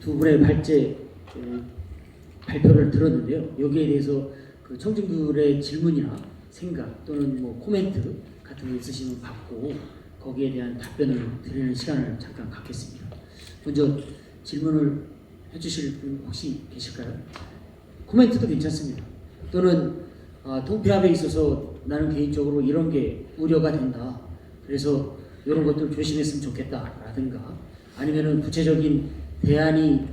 두 분의 발표를 들었는데요. 여기에 대해서 그 청중들의 질문이나 생각 또는 뭐 코멘트 같은 거 있으시면 받고 거기에 대한 답변을 드리는 시간을 잠깐 갖겠습니다. 먼저 질문을 해주실 분 혹시 계실까요? 코멘트도 괜찮습니다. 또는 통폐합에 있어서 나는 개인적으로 이런 게 우려가 된다. 그래서 이런 것들 조심했으면 좋겠다라든가 아니면은 구체적인 대안이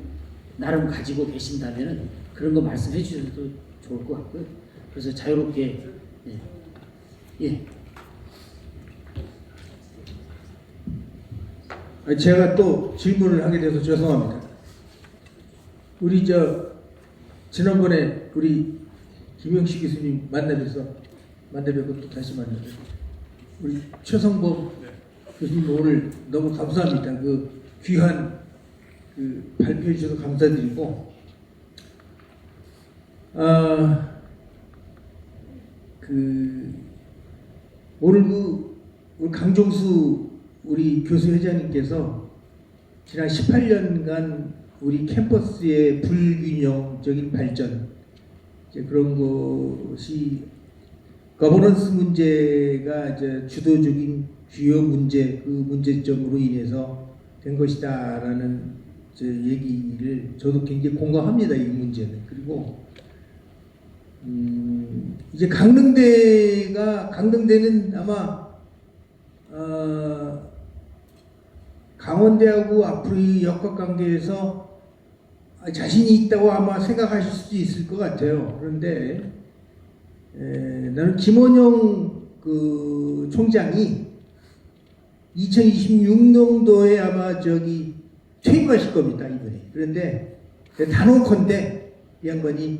나름 가지고 계신다면은 그런 거 말씀해 주셔도 좋을 것 같고요. 그래서 자유롭게 예. 제가 또 질문을 하게 돼서 죄송합니다. 우리 지난번에 우리 김영식 교수님 만나뵙고 또 다시 만나뵙고 우리 최성범 교수님 오늘 너무 감사합니다. 그 귀한 그 발표해 주셔서 감사드리고 오늘 우리 강종수 우리 교수 회장님께서 지난 18년간 우리 캠퍼스의 불균형적인 발전 이제 그런 것이 거버넌스 문제가 이제 주도적인 주요 문제 그 문제점으로 인해서 된 것이다라는 이제 얘기를 저도 굉장히 공감합니다. 이 문제는. 그리고 이제 강릉대는 아마 강원대하고 앞으로 이 역학관계에서 자신이 있다고 아마 생각하실 수도 있을 것 같아요. 그런데 나는 김원영 그 총장이 2026년도에 아마 퇴임하실 겁니다. 이번에. 그런데 단언컨대 이 양반이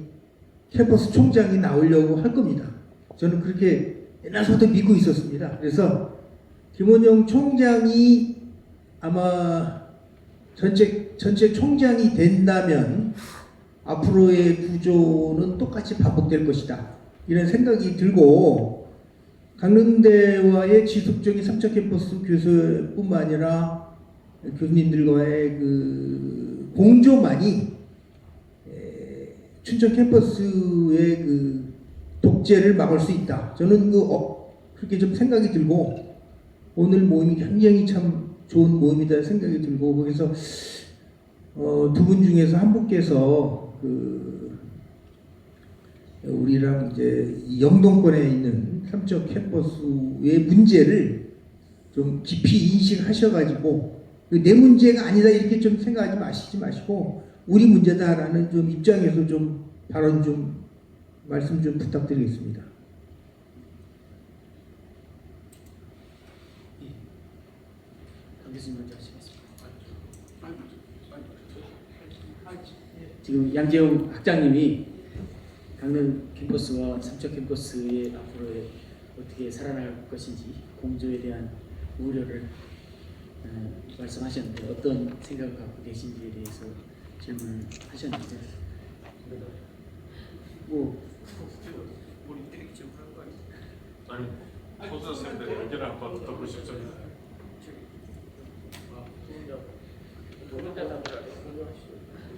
캠퍼스 총장이 나오려고 할 겁니다. 저는 그렇게 옛날부터 믿고 있었습니다. 그래서 김원영 총장이 아마 전체 총장이 된다면 앞으로의 구조는 똑같이 반복될 것이다. 이런 생각이 들고 강릉대와의 지속적인 3차 캠퍼스 교수뿐만 아니라 교수님들과의 그 공조만이 춘천 캠퍼스의 그 독재를 막을 수 있다. 저는 그렇게 좀 생각이 들고 오늘 모임이 굉장히 참 좋은 모임이다 생각이 들고 거기서 두 분 중에서 한 분께서 우리랑 이제 영동권에 있는 삼척 캠퍼스의 문제를 좀 깊이 인식하셔가지고 내 문제가 아니다 이렇게 좀 생각하지 마시고 우리 문제다라는 좀 입장에서 좀 발언 좀 말씀 좀 부탁드리겠습니다. 교수님 먼저 하시겠습니다. 지금 양재용 학장님이 강릉 캠퍼스와 삼척 캠퍼스의 앞으로의 어떻게 살아날 것인지 공조에 대한 우려를 말씀하셨는데 어떤 생각을 갖고 계신지에 대해서 질문을 하셨는데 우리 때리기 질문한 거 아니에요? 아니 소선생님들이 의견을 한번 들어보십시오.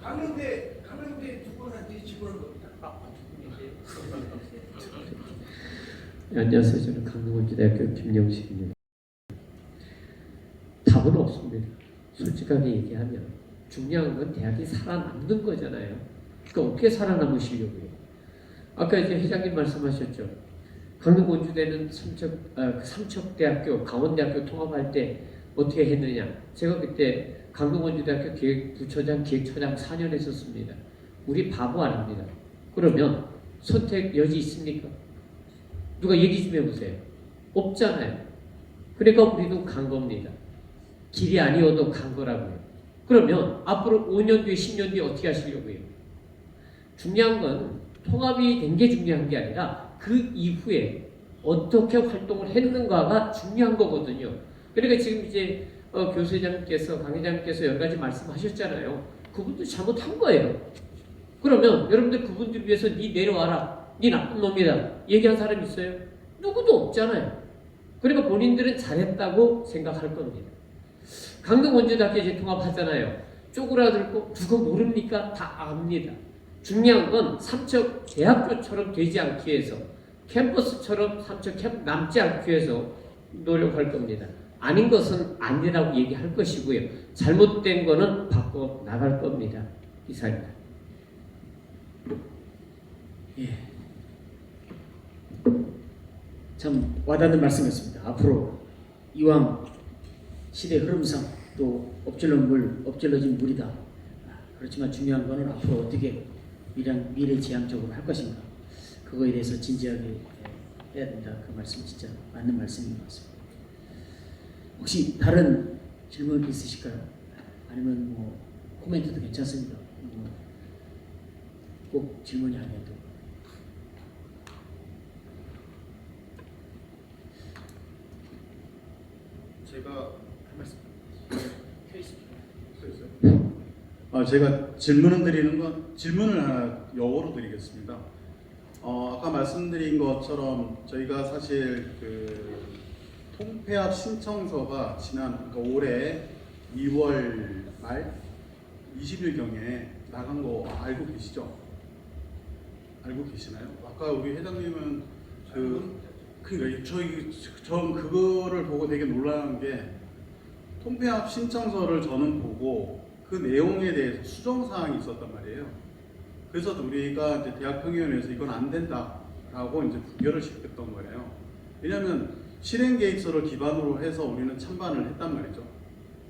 강릉대 두 분한테 질문한 겁니다. 안녕하세요. 저는 강릉원주대학교 김영식입니다. 답은 없습니다. 솔직하게 얘기하면 중요한 건 대학이 살아남는 거잖아요. 그러니까 어떻게 살아남으시려고요? 아까 이제 회장님 말씀하셨죠. 강릉원주대는 삼척대학교, 강원대학교 통합할 때 어떻게 했느냐. 제가 그때 강릉원주대학교 부처장, 기획처장 4년 했었습니다. 우리 바보 아닙니다. 그러면 선택 여지 있습니까? 누가 얘기 좀 해보세요. 없잖아요. 그러니까 우리도 간 겁니다. 길이 아니어도 간 거라고요. 그러면 앞으로 5년 뒤에 10년 뒤에 어떻게 하시려고요? 중요한 건 통합이 된 게 중요한 게 아니라 그 이후에 어떻게 활동을 했는가가 중요한 거거든요. 그러니까 지금 이제 교수회장님께서 강 회장님께서 여러 가지 말씀하셨잖아요. 그분도 잘못한 거예요. 그러면 여러분들 그분들 위해서 니 내려와라. 니 나쁜 놈이다. 얘기한 사람 있어요? 누구도 없잖아요. 그러니까 본인들은 잘했다고 생각할 겁니다. 강릉원주대학교 이제 통합하잖아요. 쪼그라들고 누가 모릅니까? 다 압니다. 중요한 건 삼척 대학교처럼 되지 않기 위해서 캠퍼스처럼 삼척 캠 남지 않기 위해서 노력할 겁니다. 아닌 것은 아니라고 얘기할 것이고요. 잘못된 거는 바꿔 나갈 겁니다. 이상입니다. 예. 참 와닿는 말씀이었습니다. 앞으로 이왕 시대 흐름상 또 엎질러진 물이다. 그렇지만 중요한 거는 앞으로 어떻게 미래지향적으로 할 것인가. 그거에 대해서 진지하게 해야 된다. 그 말씀 진짜 맞는 말씀인 것 같습니다. 혹시 다른 질문 있으실까요? 아니면 뭐 코멘트도 괜찮습니다. 꼭 질문이 아니어도. 제가 한 말씀. 케이스 있어요? 제가 질문을 하나 영어로 드리겠습니다. 아까 말씀드린 것처럼 저희가 사실 그 통폐합 신청서가 그러니까 올해 2월 말 20일경에 나간 거 알고 계시죠? 알고 계시나요? 아까 우리 회장님은 전 그거를 보고 되게 놀라는 게 통폐합 신청서를 저는 보고 그 내용에 대해서 수정사항이 있었단 말이에요. 그래서 우리가 이제 대학평의원에서 이건 안 된다라고 이제 부결을 시켰던 거예요. 왜냐하면 실행계획서를 기반으로 해서 우리는 찬반을 했단 말이죠.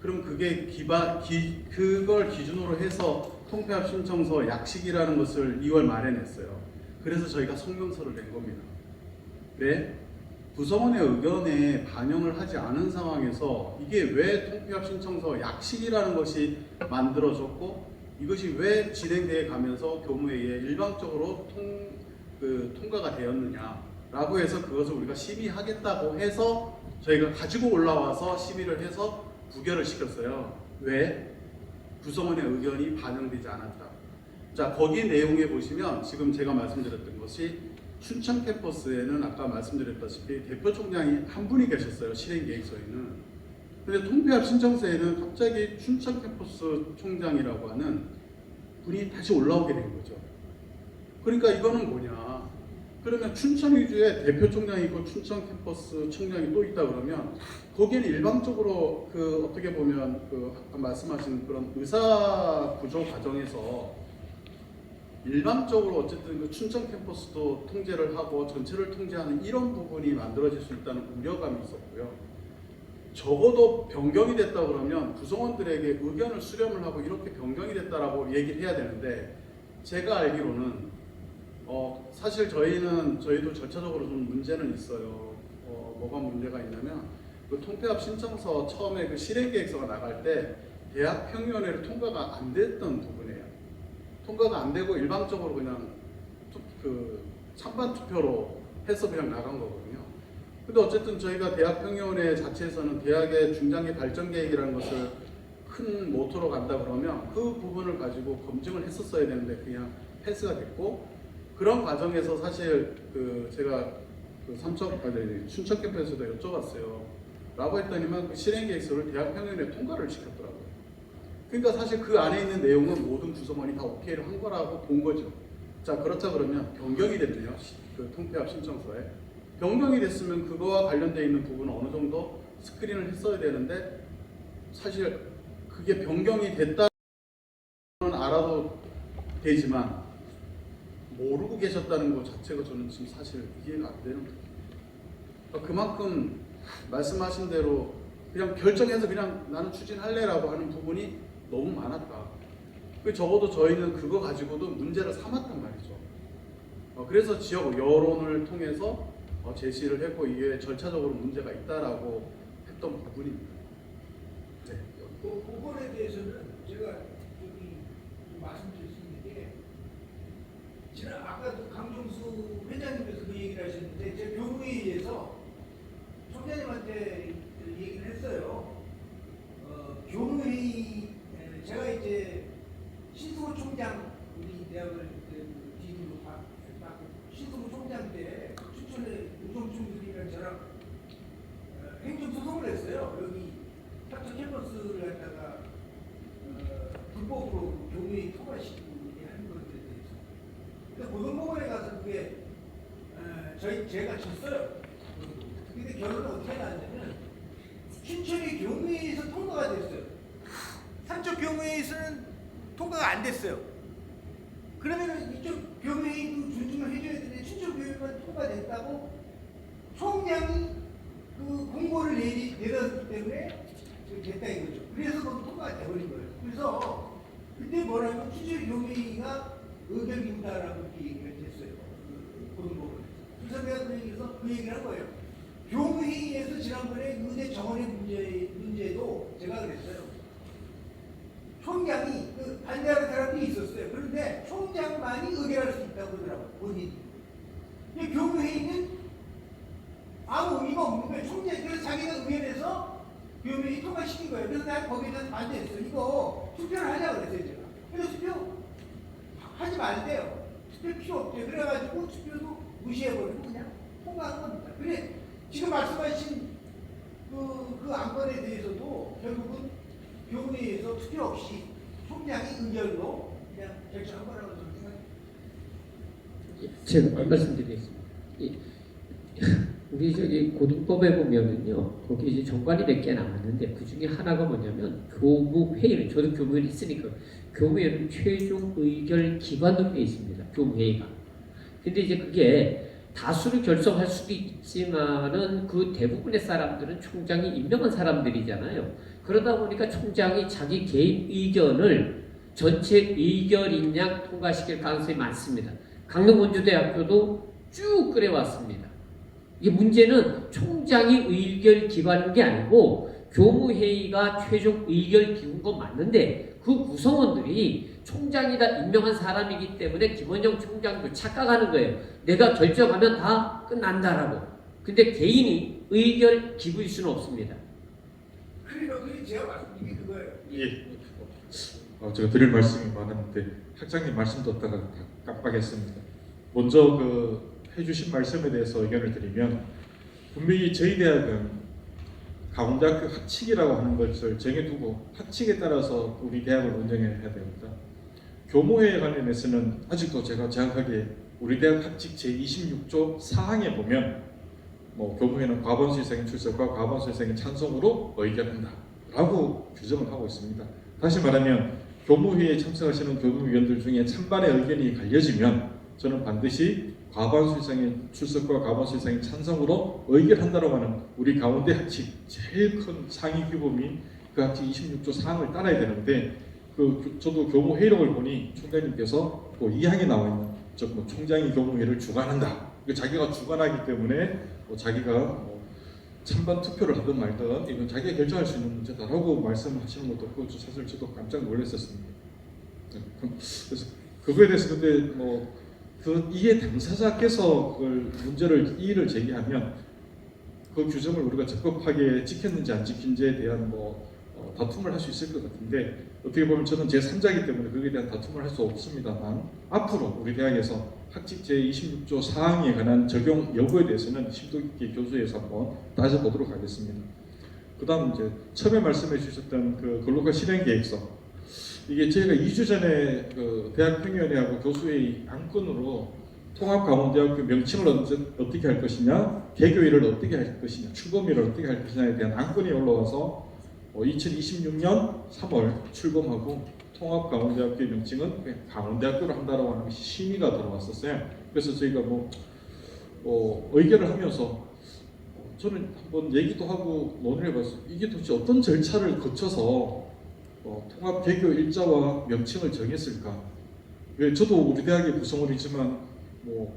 그럼 그게 그걸 기준으로 해서 통폐합 신청서 약식이라는 것을 2월 말에 냈어요. 그래서 저희가 성명서를 낸 겁니다. 왜? 구성원의 의견에 반영을 하지 않은 상황에서 이게 왜 통폐합 신청서 약식이라는 것이 만들어졌고 이것이 왜 진행대에 가면서 교무회의에 일방적으로 통과가 되었느냐라고 해서 그것을 우리가 심의하겠다고 해서 저희가 가지고 올라와서 심의를 해서 부결을 시켰어요. 왜? 구성원의 의견이 반영되지 않았다. 자, 거기 내용에 보시면 지금 제가 말씀드렸던 것이 춘천 캠퍼스에는 아까 말씀드렸다시피 대표총장이 한 분이 계셨어요. 실행계획서에는. 근데 통폐합 신청서에는 갑자기 춘천 캠퍼스 총장이라고 하는 분이 다시 올라오게 된 거죠. 그러니까 이거는 뭐냐. 그러면 춘천 위주의 대표총장이 있고 춘천 캠퍼스 총장이 또 있다 그러면 거기는 일방적으로 어떻게 보면 아까 말씀하신 그런 의사 구조 과정에서 일반적으로 어쨌든 그 춘천 캠퍼스도 통제를 하고 전체를 통제하는 이런 부분이 만들어질 수 있다는 우려감이 있었고요. 적어도 변경이 됐다 그러면 구성원들에게 의견을 수렴을 하고 이렇게 변경이 됐다라고 얘기를 해야 되는데 제가 알기로는 사실 저희도 절차적으로 좀 문제는 있어요. 뭐가 문제가 있냐면 그 통폐합 신청서 처음에 그 실행계획서가 나갈 때 대학평의원회를 통과가 안 됐던 부분이에요. 통과가 안 되고 일방적으로 그냥 찬반 투표로 해서 그냥 나간 거거든요. 근데 어쨌든 저희가 대학평의원회 자체에서는 대학의 중장기 발전 계획이라는 것을 큰 모토로 간다 그러면 그 부분을 가지고 검증을 했었어야 되는데 그냥 패스가 됐고 그런 과정에서 사실 제가 춘천 캠퍼스에서도 여쭤봤어요. 라고 했더니만 그 실행계획서를 대학평의원회 통과를 시켰더라고요. 그러니까 사실 그 안에 있는 내용은 모든 구성원이 다 오케이를 한 거라고 본 거죠. 자, 그렇다 그러면 변경이 됐네요. 그 통폐합 신청서에. 변경이 됐으면 그거와 관련되어 있는 부분은 어느 정도 스크린을 했어야 되는데 사실 그게 변경이 됐다는 알아도 되지만 모르고 계셨다는 것 자체가 저는 지금 사실 이해가 안 되는 거예요. 그만큼 말씀하신 대로 그냥 결정해서 그냥 나는 추진할래라고 하는 부분이 너무 많았다. 적어도 저희는 그거 가지고도 문제를 삼았단 말이죠. 그래서 지역 여론을 통해서 제시를 했고 이게 절차적으로 문제가 있다라고 했던 부분입니다. 네. 그 부분에 대해서는 제가 말씀드릴 수 있는 게 지난 아까 강종수 회장님께서 그 얘기를 하셨는데 제 교무회의에서 총장님한테 얘기를 했어요. 교무회의 제가 이제 신승호 총장 우리 대학을 뒤로 받고 신승호 총장 때 춘천에 우정충들이랑 저랑 행정소송을 했어요. 여기 삼척 캠퍼스를 갖다가 제가 졌어요. 근데 결론은 어떻게 나왔냐면 춘천이 교무회에서 통과가 됐어요. 삼척 교무회에서는 통과가 안 됐어요. 그러면 이쪽 교무회도 존중을 해줘야 되는데 춘천 교무회만 통과됐다고 총장이 그 공고를 내렸기 때문에 됐다 이거죠. 그래서 거기 통과가 돼버린 거예요. 그래서 그때 뭐라면 춘천 교무회가 의결입니다라고 이렇게 얘기를 했어요. 고등법원. 그래서 내가 그 얘기를 한 거예요. 교무회의에서 지난번에 의대 정원의 문제도 제가 그랬어요. 총장이 그 반대하는 사람들이 있었어요. 그런데 총장만이 의결할 수 있다고 그러더라고요. 본인이. 근데 교무회의는 아무 의미가 없는 거예요. 총장이 그래서 자기가 의견해서 교무회의 통과시킨 거예요. 그래서 내가 거기에 대해서 반대했어요. 이거 투표를 하자고 그랬어요. 제가. 그래서 투표 하지 말대요. 투표 필요 없대요. 그래가지고 투표도 무시해버리고 그냥 통과한 겁니다. 그래 지금 말씀하신 그 안건에 대해서도 결국은 교무회에서 투표 없이 총장이 의결로 그냥 결정한 거라고 저는 생각합니다. 제가 말씀드리겠습니다. 우리 저기 고등법에 보면은요, 거기 이제 정관이 몇 개 남았는데 그 중에 하나가 뭐냐면 교무회의를, 저도 교무회를 있으니까 교무회는 최종 의결 기관으로 되어 있습니다. 교무회의가. 근데 이제 그게 다수를 결성할 수도 있지만은 그 대부분의 사람들은 총장이 임명한 사람들이잖아요. 그러다 보니까 총장이 자기 개인 의견을 전체 의결인 양 통과시킬 가능성이 많습니다. 강릉원주대학교도 쭉 그래왔습니다. 이게 문제는 총장이 의결 기관인 게 아니고 교무회의가 최종 의결 기구인 건 맞는데 그 구성원들이 총장이다 임명한 사람이기 때문에 김원영 총장도 착각하는 거예요. 내가 결정하면 다 끝난다라고. 근데 개인이 의결 기구일 수는 없습니다. 그러니까 그게 제가 말씀드린 게 그거예요. 예. 제가 드릴 말씀이 많았는데 학장님 말씀 듣다가 다 깜빡했습니다. 먼저 그 해주신 말씀에 대해서 의견을 드리면 분명히 저희 대학은 강원대학교 학칙이라고 하는 것을 정해두고 학칙에 따라서 우리 대학을 운영해야 됩니다. 교무회에 관련해서는 아직도 제가 정확하게 우리 대학 학칙 제26조 4항에 보면 교무회는 과반수이상의 출석과 과반수이상의 찬성으로 의결한다 라고 규정을 하고 있습니다. 다시 말하면 교무회에 참석하시는 교무위원들 중에 찬반의 의견이 갈려지면 저는 반드시 과반수 이상의 출석과 과반수 이상의 찬성으로 의결한다고 하는 우리 강원대 학칙 제일 큰 상위 규범이 그 학칙 26조 4항을 따라야 되는데 저도 교무회의록을 보니 총장님께서 또 2항에 나와 있는 즉 총장이 교무회의를 주관한다. 자기가 주관하기 때문에 자기가 찬반 투표를 하든 말든 이건 자기가 결정할 수 있는 문제다라고 말씀하시는 것도 그거 사실 저도 깜짝 놀랐었습니다. 그래서 그거에 대해서 근데 이게 당사자께서 그걸 문제를 이의를 제기하면 그 규정을 우리가 적법하게 지켰는지 안 지킨지에 대한 다툼을 할 수 있을 것 같은데 어떻게 보면 저는 제3자이기 때문에 거기에 대한 다툼을 할 수 없습니다만 앞으로 우리 대학에서 학칙 제26조 4항에 관한 적용 여부에 대해서는 심도 깊게 교수에서 한번 따져보도록 하겠습니다. 그 다음 이제 처음에 말씀해 주셨던 그 근로과 실행계획서 이게 저희가 2주 전에 그 대학평의원회하고 교수회의 안건으로 통합강원대학교 명칭을 어떻게 할 것이냐, 개교일을 어떻게 할 것이냐, 출범일을 어떻게 할 것이냐에 대한 안건이 올라와서 2026년 3월 출범하고 통합강원대학교 명칭은 그냥 강원대학교로 한다라고 하는 것이 심의가 들어왔었어요. 그래서 저희가 의결을 하면서 저는 한번 얘기도 하고 논의를 해봤어요. 이게 도대체 어떤 절차를 거쳐서 통합 개교 일자와 명칭을 정했을까? 왜 저도 우리 대학의 구성원이지만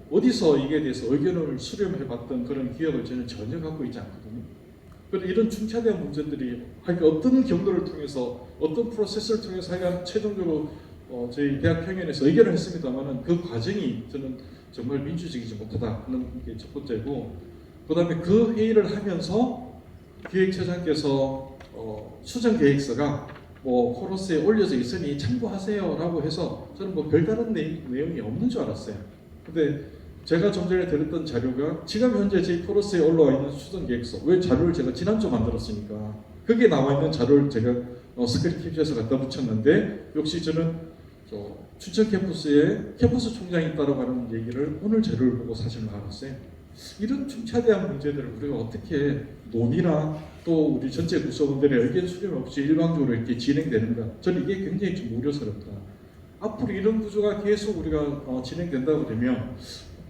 어디서 이게 대해서 의견을 수렴해봤던 그런 기억을 저는 전혀 갖고 있지 않거든요. 그런데 이런 중차대한 문제들이 어떤 경로를 통해서 어떤 프로세스를 통해서 하여간 최종적으로 저희 대학 평연에서 의결을 했습니다만은 그 과정이 저는 정말 민주적이지 못하다 하는 게 첫 번째고, 그 다음에 그 회의를 하면서 기획처장께서 수정 계획서가 코러스에 올려져 있으니 참고하세요 라고 해서 저는 별다른 내용이 없는 줄 알았어요. 근데 제가 좀 전에 드렸던 자료가 지금 현재 제 코러스에 올라와 있는 수정 계획서, 왜 자료를 제가 지난주 만들었으니까 거기에 나와 있는 자료를 제가 스크린 캡처해서 갖다 붙였는데, 역시 저는 춘천 캠퍼스에 캠퍼스 총장이 있다고 하는 얘기를 오늘 자료를 보고 사실 알았어요. 이런 중차대한 문제들을 우리가 어떻게 논의나 또 우리 전체 구성원들의 의견 수렴 없이 일방적으로 이렇게 진행되는가? 저는 이게 굉장히 좀 우려스럽다. 앞으로 이런 구조가 계속 우리가 진행된다고 되면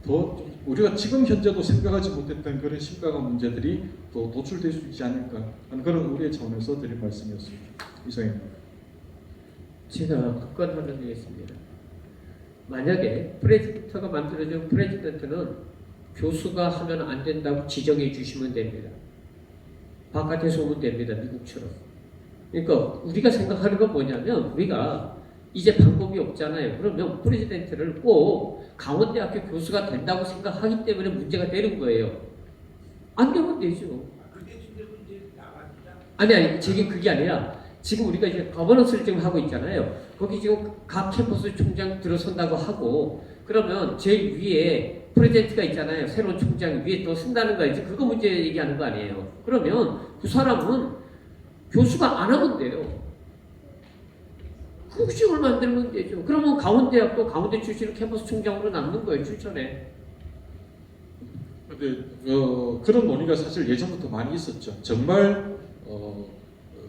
더 우리가 지금 현재도 생각하지 못했던 그런 심각한 문제들이 또 노출될 수 있지 않을까 하는 그런 우려의 차원에서 드린 말씀이었습니다. 이상입니다. 제가 급관 하나 드리겠습니다. 만약에 프레지던트가 만들어진 프레지던트는 교수가 하면 안 된다고 지정해 주시면 됩니다. 바깥에서 오면 됩니다. 미국처럼. 그러니까 우리가 생각하는 건 뭐냐면 우리가 이제 방법이 없잖아요. 그러면 프레지던트를 꼭 강원대학교 교수가 된다고 생각하기 때문에 문제가 되는 거예요. 안 되면 되죠. 아니 지금 그게 아니라 지금 우리가 이제 거버넌스를 지금 하고 있잖아요. 거기 지금 각 캠퍼스 총장 들어선다고 하고 그러면 제일 위에 프레젠트가 있잖아요. 새로운 총장이 위에 또 쓴다는 거 이제 그거 문제 얘기하는 거 아니에요. 그러면 그 사람은 교수가 안 하면 돼요. 국식을 만들면 되죠. 그러면 강원대학도 강원대 출신을 캠퍼스 총장으로 남는 거예요. 추천에. 근데 그런 논의가 사실 예전부터 많이 있었죠. 정말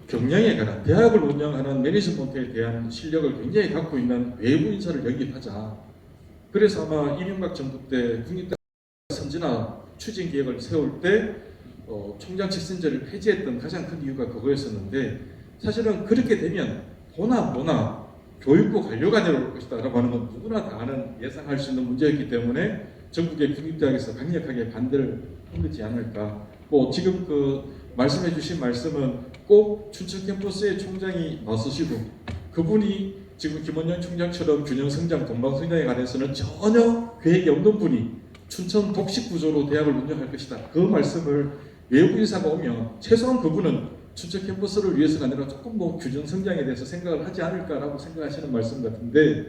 경영에 관한 대학을 운영하는 매니지먼트에 대한 실력을 굉장히 갖고 있는 외부 인사를 영입하자. 그래서 아마 이명박 정부 때 국립대학 선진화 추진 계획을 세울 때 총장 직선제를 폐지했던 가장 큰 이유가 그거였었는데 사실은 그렇게 되면 보나 교육부 관료가 내려올 것이다라고 하는 건 누구나 다 아는 예상할 수 있는 문제였기 때문에 전국의 국립대학에서 강력하게 반대를 하지 않을까. 지금 말씀해 주신 말씀은 꼭 춘천 캠퍼스의 총장이 나서시고 그분이 지금 김원영 총장처럼 균형 성장, 동방 성장에 관해서는 전혀 계획이 없는 분이 춘천 독식 구조로 대학을 운영할 것이다. 그 말씀을 외부 인사가 오면 최소한 그분은 춘천 캠퍼스를 위해서가 아니라 조금 균형 성장에 대해서 생각을 하지 않을까라고 생각하시는 말씀 같은데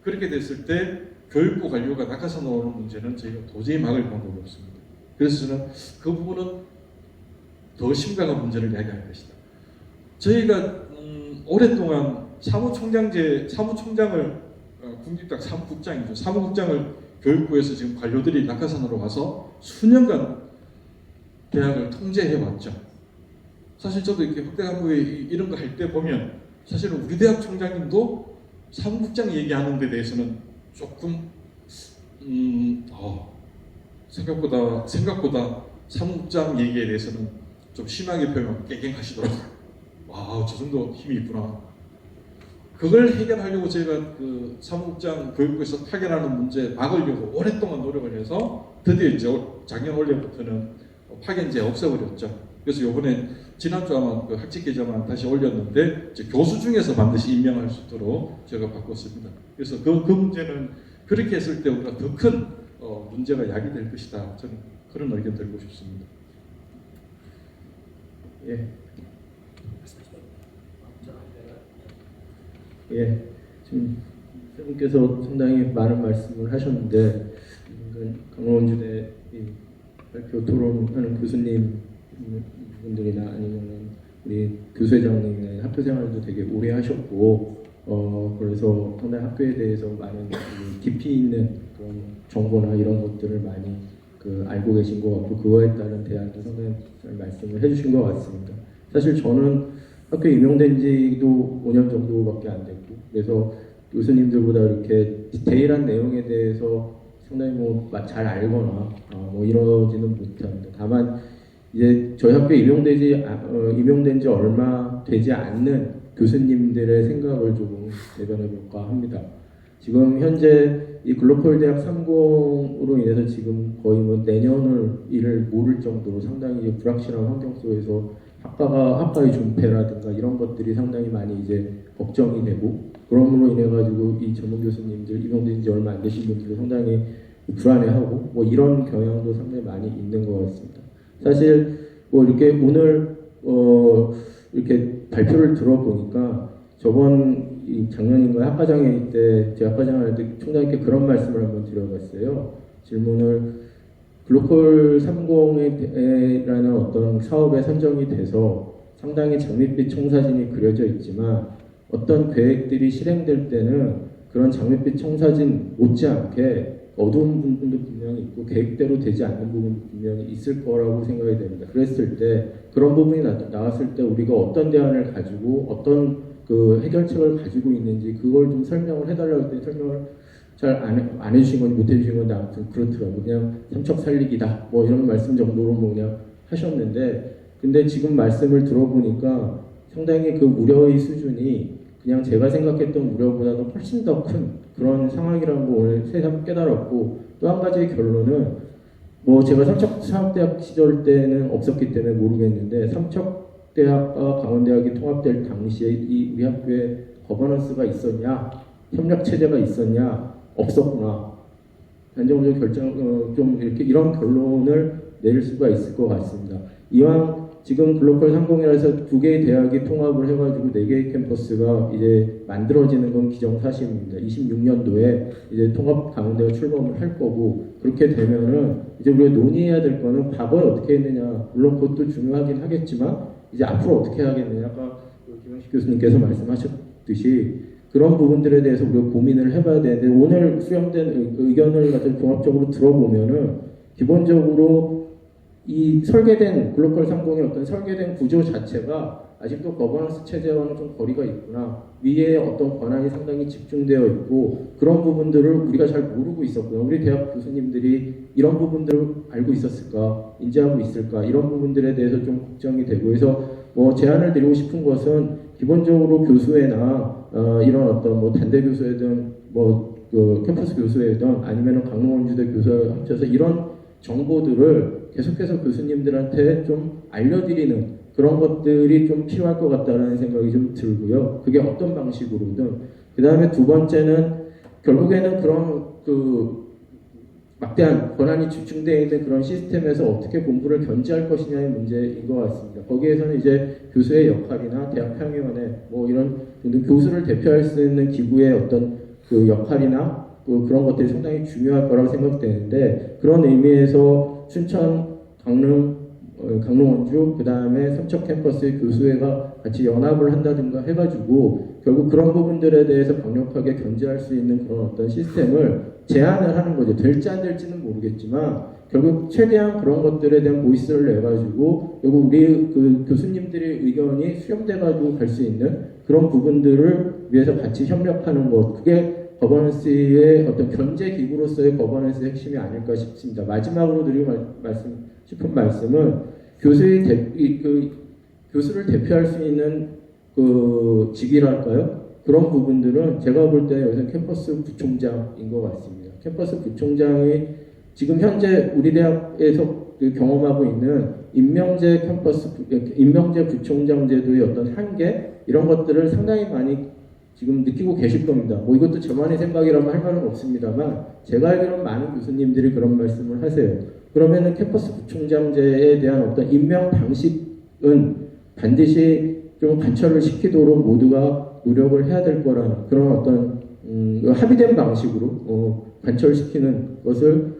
그렇게 됐을 때 교육부 관료가 낙하산 나오는 문제는 저희가 도저히 막을 방법이 없습니다. 그래서 저는 그 부분은 더 심각한 문제를 야기할 것이다. 저희가 오랫동안 사무총장을 국립대학 사무국장이죠. 사무국장을 교육부에서 지금 관료들이 낙하산으로 와서 수년간 대학을 통제해왔죠. 사실 저도 이렇게 국대간부에 이런 거 할 때 보면 사실은 우리 대학 총장님도 사무국장 얘기하는 데 대해서는 조금 생각보다 사무국장 얘기에 대해서는 좀 심하게 표현하고 깨갱하시더라고요. 와, 저 정도 힘이 있구나. 그걸 해결하려고 저희가 그 사무국장 교육부에서 파견하는 문제 막으려고 오랫동안 노력을 해서 드디어 이제 작년 올해부터는 파견제 없애버렸죠. 그래서 이번에 지난주 아마 그 학칙 개정안 다시 올렸는데 이제 교수 중에서 반드시 임명할 수 있도록 제가 바꿨습니다. 그래서 그 문제는 그렇게 했을 때 우리가 더 큰 문제가 야기될 것이다. 저는 그런 의견 들고 싶습니다. 지금 세 분께서 상당히 많은 말씀을 하셨는데 강원주대 발표 토론하는 교수님 분들이나 아니면 우리 교수회장님의 학교 생활도 되게 오래 하셨고 그래서 상당히 학교에 대해서 많은 깊이 있는 그런 정보나 이런 것들을 많이 알고 계신 것 같고 그거에 따른 대안도 상당히 잘 말씀을 해주신 것 같습니다. 사실 저는 학교 임용된 지도 5년 정도밖에 안 됐고 그래서 교수님들보다 이렇게 디테일한 내용에 대해서 상당히 잘 알거나 이러지는 못합니다. 다만 이제 저희 학교에 임용된 지 얼마 되지 않는 교수님들의 생각을 조금 대변해 볼까 합니다. 지금 현재 이 글로컬 대학 30으로 인해서 지금 거의 내년을 모를 정도로 상당히 불확실한 환경 속에서 학과의 존폐라든가 이런 것들이 상당히 많이 이제 걱정이 되고 그럼으로 인해 가지고 이 전문 교수님들 임용된 지 얼마 안 되신 분들이 상당히 불안해하고 이런 경향도 상당히 많이 있는 것 같습니다. 사실 이렇게 오늘 이렇게 발표를 들어보니까 저번 작년인가 학과장회 때 제가 학과장을 할 때 총장님께 그런 말씀을 한번 드려봤어요. 질문을 글로컬 30라는 어떤 사업에 선정이 돼서 상당히 장밋빛 청사진이 그려져 있지만 어떤 계획들이 실행될 때는 그런 장밋빛 청사진 못지않게 어두운 부분도 분명히 있고 계획대로 되지 않는 부분도 분명히 있을 거라고 생각이 됩니다. 그랬을 때 그런 부분이 나왔을 때 우리가 어떤 대안을 가지고 어떤 그 해결책을 가지고 있는지 그걸 좀 설명을 해달라고 했더니 설명을 잘 안 해주신 건지 못 해주신 건지 아무튼 그렇더라고요. 그냥 삼척 살리기다 뭐 이런 말씀 정도로 뭐 그냥 하셨는데 근데 지금 말씀을 들어보니까 상당히 그 우려의 수준이 그냥 제가 생각했던 우려보다도 훨씬 더 큰 그런 상황이라는 거 오늘 새삼 깨달았고 또 한 가지 결론은 뭐 제가 삼척사업대학 시절 때는 없었기 때문에 모르겠는데 삼척대학과 강원대학이 통합될 당시에 이 우리 학교에 거버넌스가 있었냐 협력 체제가 있었냐 없었구나 안정적 결정 좀 이렇게 이런 결론을 내릴 수가 있을 것 같습니다. 이왕 지금 글로컬 상공이라서 두 개의 대학이 통합을 해가지고 4개의 캠퍼스가 이제 만들어지는 건 기정사실입니다. 26년도에 이제 통합 강원대가 출범을 할 거고 그렇게 되면은 이제 우리가 논의해야 될 거는 과거에 어떻게 했느냐 물론 그것도 중요하긴 하겠지만 이제 앞으로 어떻게 하겠느냐 아까 김영식 교수님께서 말씀하셨듯이 그런 부분들에 대해서 우리가 고민을 해봐야 되는데 오늘 수렴된 의견을 가지고 종합적으로 들어보면은 기본적으로 이 설계된 글로컬 상공의 어떤 설계된 구조 자체가 아직도 거버넌스 체제와는 좀 거리가 있구나. 위에 어떤 권한이 상당히 집중되어 있고 그런 부분들을 우리가 잘 모르고 있었고요. 우리 대학 교수님들이 이런 부분들을 알고 있었을까, 인지하고 있을까 이런 부분들에 대해서 좀 걱정이 되고 그래서 뭐 제안을 드리고 싶은 것은 기본적으로 교수회나 이런 어떤 뭐 단대 교수회든 뭐 그 캠퍼스 교수회든 아니면은 강릉원주대 교수와 합쳐서 이런 정보들을 계속해서 교수님들한테 좀 알려드리는 그런 것들이 좀 필요할 것 같다는 생각이 좀 들고요. 그게 어떤 방식으로든. 그 다음에 두 번째는 결국에는 그런 그 막대한 권한이 집중되어 있는 그런 시스템에서 어떻게 공부를 견제할 것이냐의 문제인 것 같습니다. 거기에서는 이제 교수의 역할이나 대학평의원회 뭐 이런 교수를 대표할 수 있는 기구의 어떤 그 역할이나 그런 것들이 상당히 중요할 거라고 생각되는데 그런 의미에서 춘천, 강릉, 원주, 그 다음에 삼척 캠퍼스의 교수회가 같이 연합을 한다든가 해가지고 결국 그런 부분들에 대해서 강력하게 견제할 수 있는 그런 어떤 시스템을 제안을 하는 거죠. 될지 안 될지는 모르겠지만 결국 최대한 그런 것들에 대한 보이스를 내가지고 결국 우리 그 교수님들의 의견이 수렴돼가지고 갈 수 있는 그런 부분들을 위해서 같이 협력하는 것 그게 거버넌스의 어떤 견제 기구로서의 거버넌스의 핵심이 아닐까 싶습니다. 마지막으로 드리고 싶은 말씀은 교수를 대표할 수 있는 그 직위랄까요? 그런 부분들은 제가 볼 때 여기서 캠퍼스 부총장인 것 같습니다. 캠퍼스 부총장이 지금 현재 우리 대학에서 경험하고 있는 임명제 부총장 제도의 어떤 한계 이런 것들을 상당히 많이 지금 느끼고 계실 겁니다. 뭐 이것도 저만의 생각이라면 할 말은 없습니다만 제가 알기로는 많은 교수님들이 그런 말씀을 하세요. 그러면은 캠퍼스 부총장제에 대한 어떤 임명 방식은 반드시 좀 관철을 시키도록 모두가 노력을 해야 될 거라는 그런 어떤 합의된 방식으로 관철시키는 것을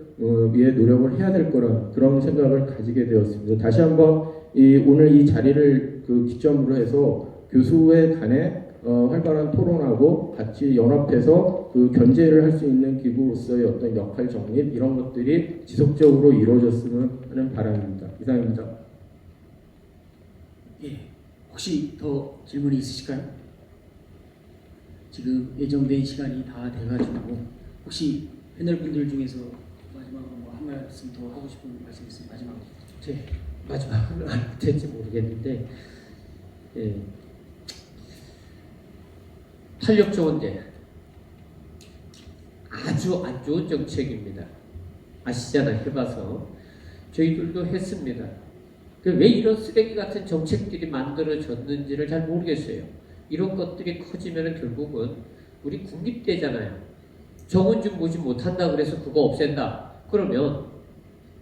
위해 노력을 해야 될 거라는 그런 생각을 가지게 되었습니다. 다시 한번 오늘 이 자리를 그 기점으로 해서 교수회 간에 활발한 토론하고 같이 연합해서 그 견제를 할 수 있는 기구로서의 어떤 역할 정립 이런 것들이 지속적으로 이루어졌으면 하는 바람입니다. 이상입니다. 예, 혹시 더 질문이 있으실까요? 지금 예정된 시간이 다 돼가지고 혹시 패널 분들 중에서 마지막으로 뭐 한 말씀 더 하고 싶은 말씀 있으면 마지막으로. 마지막으로 될지 모르겠는데 예. 탄력 좋은데 아주 안 좋은 정책입니다. 아시잖아요. 해봐서 저희들도 했습니다. 왜 이런 쓰레기 같은 정책들이 만들어졌는지를 잘 모르겠어요. 이런 것들이 커지면 결국은 우리 국립대잖아요. 정원중 모집 못한다 그래서 그거 없앤다. 그러면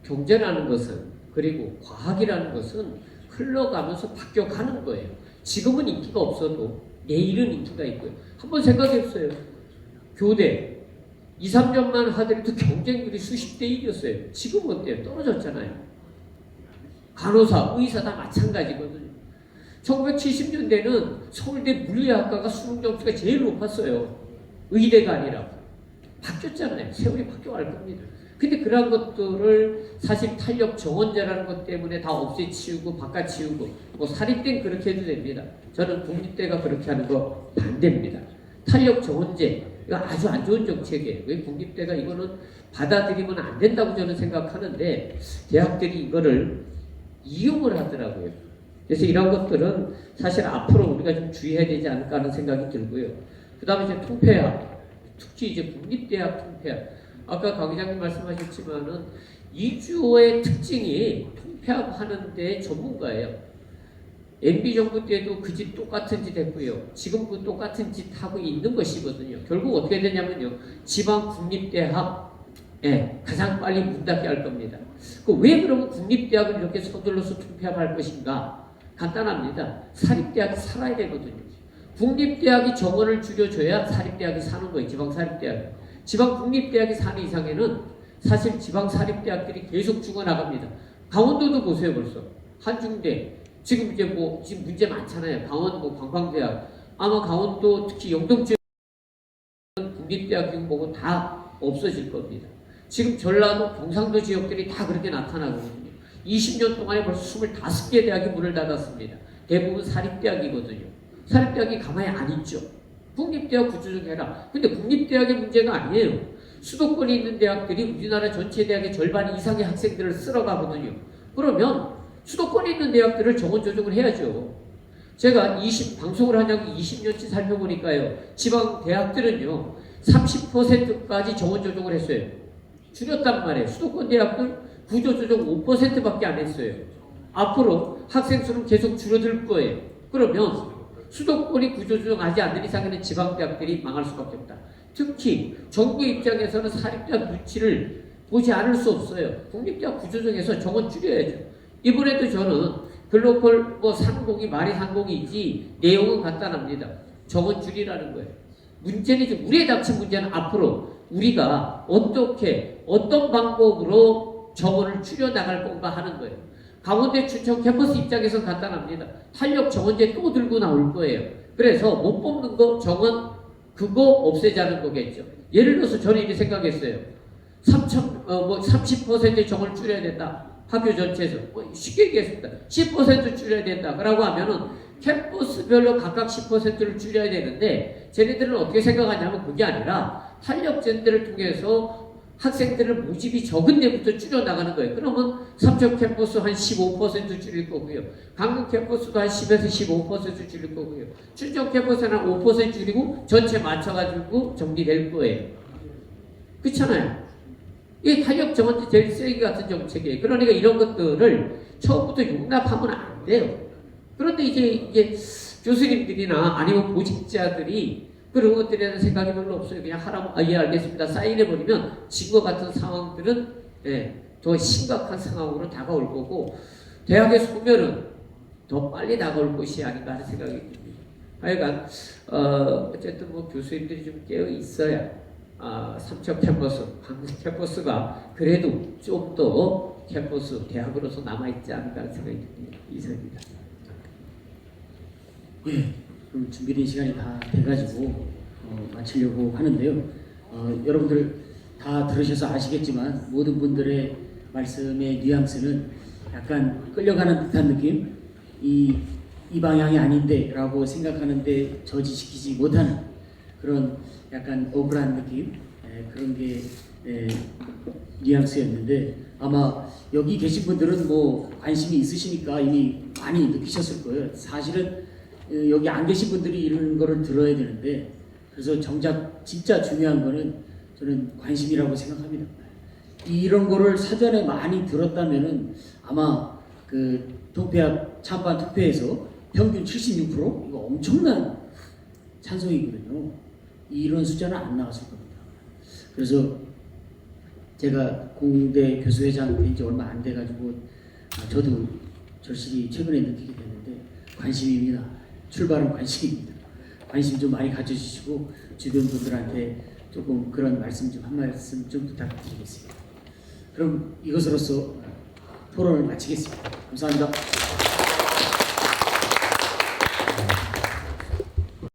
경제라는 것은 그리고 과학이라는 것은 흘러가면서 바뀌어가는 거예요. 지금은 인기가 없어도 내일은 인기가 있고요. 한번 생각해보세요. 교대 2, 3년만 하더라도 경쟁률이 수십 대 1이었어요. 지금 어때요? 떨어졌잖아요. 간호사, 의사 다 마찬가지거든요. 1970년대는 서울대 물리학과가 수능 점수가 제일 높았어요. 의대가 아니라. 바뀌었잖아요. 세월이 바뀌어갈 겁니다. 근데 그런 것들을 사실 탄력 정원제라는 것 때문에 다 없애치우고 바꿔치우고 뭐 사립대는 그렇게 해도 됩니다. 저는 국립대가 그렇게 하는 거 반대입니다. 탄력 정원제 이거 아주 안 좋은 정책이에요. 왜 국립대가 이거는 받아들이면 안 된다고 저는 생각하는데 대학들이 이거를 이용을 하더라고요. 그래서 이런 것들은 사실 앞으로 우리가 좀 주의해야 되지 않을까 하는 생각이 들고요. 그 다음에 이제 통폐합, 특히 이제 국립대학 통폐합. 아까 강 기자님 말씀하셨지만은 이주호의 특징이 통폐합하는 데 전문가예요. MB 정부 때도 그 짓 똑같은 짓 했고요. 지금 그 똑같은 짓 하고 있는 것이거든요. 결국 어떻게 되냐면요. 지방 국립대학 가장 빨리 문 닫게 할 겁니다. 왜 그러면 국립대학을 이렇게 서둘러서 통폐합할 것인가? 간단합니다. 사립대학이 살아야 되거든요. 국립대학이 정원을 줄여줘야 사립대학이 사는 거예요. 지방 사립대학. 지방 국립대학이 사는 이상에는 사실 지방 사립대학들이 계속 죽어나갑니다. 강원도도 보세요, 벌써. 한중대. 지금 이제 지금 문제 많잖아요. 강원 관광대학. 아마 강원도 특히 영동 지역 국립대학 보고 다 없어질 겁니다. 지금 전라도 경상도 지역들이 다 그렇게 나타나거든요. 20년 동안에 벌써 25개 대학이 문을 닫았습니다. 대부분 사립대학이거든요. 사립대학이 가만히 안 있죠. 국립대학 구조조정해라. 근데 국립대학의 문제가 아니에요. 수도권에 있는 대학들이 우리나라 전체 대학의 절반 이상의 학생들을 쓸어가거든요. 그러면 수도권에 있는 대학들을 정원 조정을 해야죠. 제가 방송을 하냐고 20년치 살펴보니까요. 지방 대학들은요. 30%까지 정원 조정을 했어요. 줄였단 말이에요. 수도권 대학들 구조조정 5%밖에 안 했어요. 앞으로 학생 수는 계속 줄어들 거예요. 그러면 수도권이 구조조정하지 않는 이상에는 지방대학들이 망할 수밖에 없다. 특히 정부 입장에서는 사립대학 눈치를 보지 않을 수 없어요. 국립대학 구조조정해서 정원 줄여야죠. 이번에도 저는 글로벌 상공이 말이 상공이지 내용은 간단합니다. 정원 줄이라는 거예요. 문제는 이제 우리에 닥친 문제는 앞으로 우리가 어떤 방법으로 정원을 줄여나갈 건가 하는 거예요. 강원대 춘천 캠퍼스 입장에서는 간단합니다. 탄력 정원제 또 들고 나올 거예요. 그래서 못 뽑는 거 정원 그거 없애자는 거겠죠. 예를 들어서 저는 이렇게 생각했어요. 30% 정원을 줄여야 된다. 학교 전체에서 쉽게 얘기했습니다. 10% 줄여야 된다. 라고 하면은 캠퍼스별로 각각 10%를 줄여야 되는데 쟤네들은 어떻게 생각하냐면 그게 아니라 탄력젠대를 통해서 학생들을 모집이 적은 데부터 줄여나가는 거예요. 그러면 삼척 캠퍼스 한 15% 줄일 거고요. 강릉 캠퍼스도 한 10에서 15% 줄일 거고요. 춘천 캠퍼스는 한 5% 줄이고 전체 맞춰가지고 정리될 거예요. 그렇잖아요. 이게 탄력 정원제 제일 쓰레기 같은 정책이에요. 그러니까 이런 것들을 처음부터 용납하면 안 돼요. 그런데 이제 교수님들이나 아니면 보직자들이 그런 것들에 대한 생각이 별로 없어요. 그냥 하라고, 예, 알겠습니다. 사인해버리면 지금 같은 상황들은 더 심각한 상황으로 다가올 거고, 대학의 소멸은 더 빨리 다가올 것이 아닌가 하는 생각이 듭니다. 하여간, 어쨌든 교수님들이 좀 깨어 있어야, 삼척 캠퍼스, 강릉 캠퍼스가 그래도 좀 더 캠퍼스, 대학으로서 남아있지 않을까 하는 생각이 듭니다. 이상입니다. 네. 그럼 준비된 시간이 다 돼가지고 마치려고 하는데요. 여러분들 다 들으셔서 아시겠지만 모든 분들의 말씀의 뉘앙스는 약간 끌려가는 듯한 느낌, 이 방향이 아닌데 라고 생각하는데 저지시키지 못하는 그런 약간 억울한 느낌, 그런 게 뉘앙스였는데 아마 여기 계신 분들은 관심이 있으시니까 이미 많이 느끼셨을 거예요. 사실은 여기 안 계신 분들이 이런 거를 들어야 되는데, 그래서 정작 진짜 중요한 거는 저는 관심이라고 생각합니다. 이런 거를 사전에 많이 들었다면은 아마 그 통폐합 찬반 투표에서 평균 76% 이거 엄청난 찬성이거든요. 이런 숫자는 안 나왔을 겁니다. 그래서 제가 공대 교수회장 된 지 얼마 안 돼가지고 저도 절실히 최근에 느끼게 됐는데 관심입니다. 출발은 관심입니다. 관심 좀 많이 가져주시고 주변 분들한테 조금 그런 말씀 좀 한 말씀 좀 부탁드리겠습니다. 그럼 이것으로서 토론을 마치겠습니다. 감사합니다.